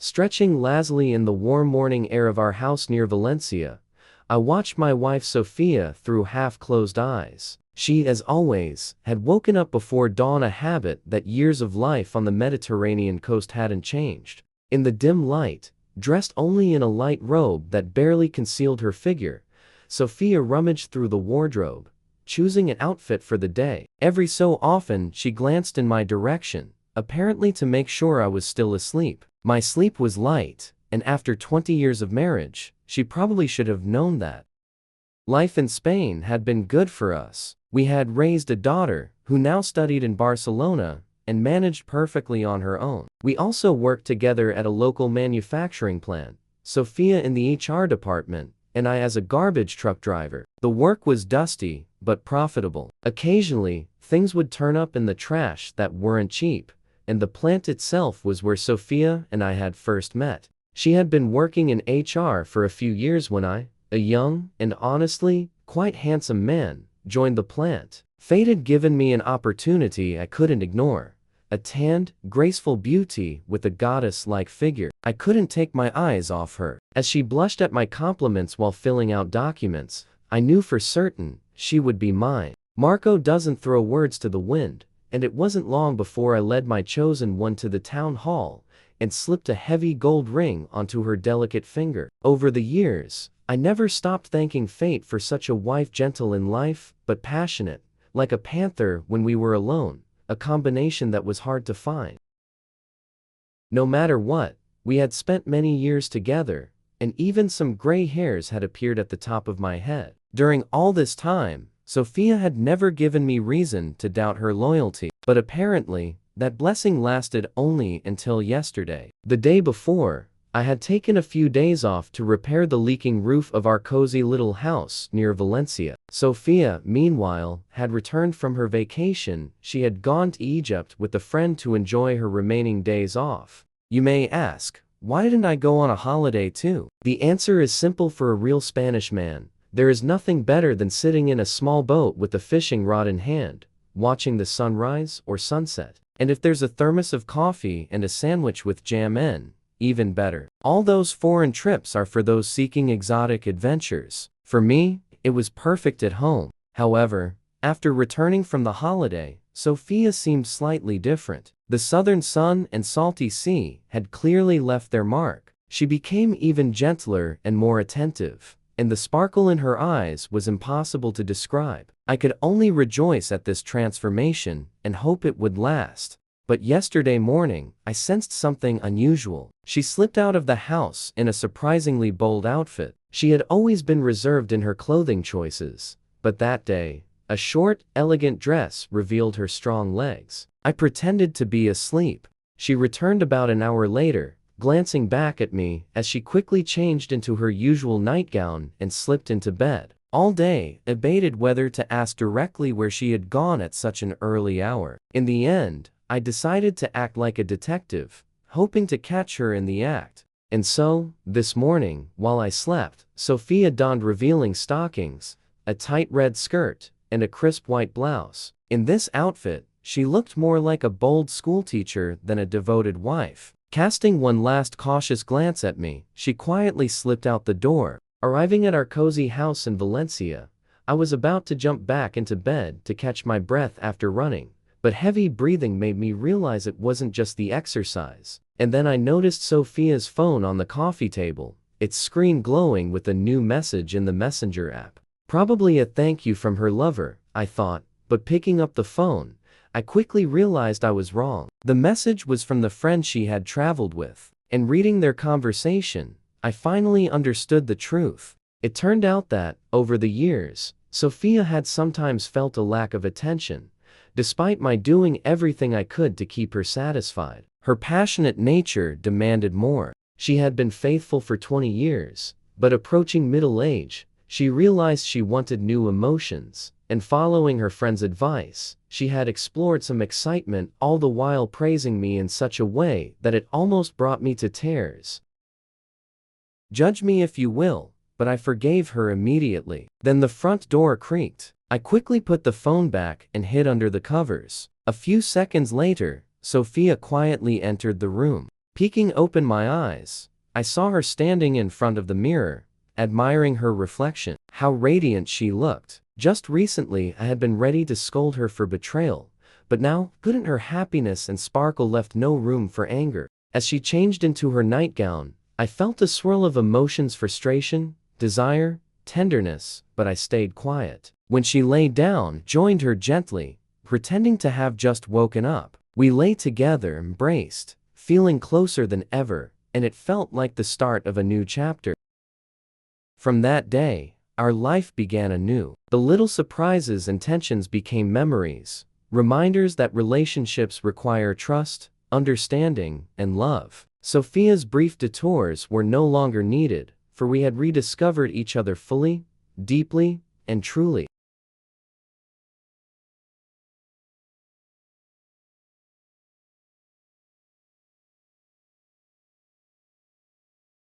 Stretching lazily in the warm morning air of our house near Valencia, I watched my wife Sofia through half-closed eyes. She, as always, had woken up before dawn, a habit that years of life on the Mediterranean coast hadn't changed. In the dim light, dressed only in a light robe that barely concealed her figure, Sofia rummaged through the wardrobe, choosing an outfit for the day. Every so often she glanced in my direction, apparently to make sure I was still asleep. My sleep was light, and after 20 years of marriage, she probably should have known that. Life in Spain had been good for us. We had raised a daughter, who now studied in Barcelona, and managed perfectly on her own. We also worked together at a local manufacturing plant, Sofia in the HR department, and I as a garbage truck driver. The work was dusty, but profitable. Occasionally, things would turn up in the trash that weren't cheap, and the plant itself was where Sofia and I had first met. She had been working in HR for a few years when I, a young and honestly quite handsome man, joined the plant. Fate had given me an opportunity I couldn't ignore. A tanned, graceful beauty with a goddess-like figure. I couldn't take my eyes off her. As she blushed at my compliments while filling out documents, I knew for certain she would be mine. Marco doesn't throw words to the wind, and it wasn't long before I led my chosen one to the town hall and slipped a heavy gold ring onto her delicate finger. Over the years, I never stopped thanking fate for such a wife, gentle in life, but passionate, like a panther when we were alone, a combination that was hard to find. No matter what, we had spent many years together, and even some gray hairs had appeared at the top of my head. During all this time, Sofia had never given me reason to doubt her loyalty, but apparently, that blessing lasted only until yesterday. The day before, I had taken a few days off to repair the leaking roof of our cozy little house near Valencia. Sofia, meanwhile, had returned from her vacation. She had gone to Egypt with a friend to enjoy her remaining days off. You may ask, why didn't I go on a holiday too? The answer is simple for a real Spanish man. There is nothing better than sitting in a small boat with a fishing rod in hand, watching the sunrise or sunset. And if there's a thermos of coffee and a sandwich with jam, even better. All those foreign trips are for those seeking exotic adventures. For me, it was perfect at home. However, after returning from the holiday, Sofia seemed slightly different. The southern sun and salty sea had clearly left their mark. She became even gentler and more attentive, and the sparkle in her eyes was impossible to describe. I could only rejoice at this transformation and hope it would last. But yesterday morning, I sensed something unusual. She slipped out of the house in a surprisingly bold outfit. She had always been reserved in her clothing choices, but that day, a short, elegant dress revealed her strong legs. I pretended to be asleep. She returned about an hour later, glancing back at me as she quickly changed into her usual nightgown and slipped into bed. All day, I debated whether to ask directly where she had gone at such an early hour. In the end, I decided to act like a detective, hoping to catch her in the act. And so, this morning, while I slept, Sofia donned revealing stockings, a tight red skirt, and a crisp white blouse. In this outfit, she looked more like a bold schoolteacher than a devoted wife. Casting one last cautious glance at me, she quietly slipped out the door. Arriving at our cozy house in Valencia, I was about to jump back into bed to catch my breath after running, but heavy breathing made me realize it wasn't just the exercise. And then I noticed Sofia's phone on the coffee table, its screen glowing with a new message in the Messenger app. Probably a thank you from her lover, I thought, but picking up the phone, I quickly realized I was wrong. The message was from the friend she had traveled with, and reading their conversation, I finally understood the truth. It turned out that, over the years, Sofia had sometimes felt a lack of attention, despite my doing everything I could to keep her satisfied. Her passionate nature demanded more. She had been faithful for 20 years, but approaching middle age, she realized she wanted new emotions, and following her friend's advice, she had explored some excitement, all the while praising me in such a way that it almost brought me to tears. Judge me if you will, but I forgave her immediately. Then the front door creaked. I quickly put the phone back and hid under the covers. A few seconds later, Sofia quietly entered the room. Peeking open my eyes, I saw her standing in front of the mirror, admiring her reflection. How radiant she looked. Just recently I had been ready to scold her for betrayal, but now, couldn't her happiness and sparkle left no room for anger. As she changed into her nightgown, I felt a swirl of emotions: frustration, desire, tenderness, but I stayed quiet. When she lay down, joined her gently, pretending to have just woken up. We lay together, embraced, feeling closer than ever, and it felt like the start of a new chapter. From that day, our life began anew. The little surprises and tensions became memories, reminders that relationships require trust, understanding, and love. Sofia's brief detours were no longer needed, for we had rediscovered each other fully, deeply, and truly.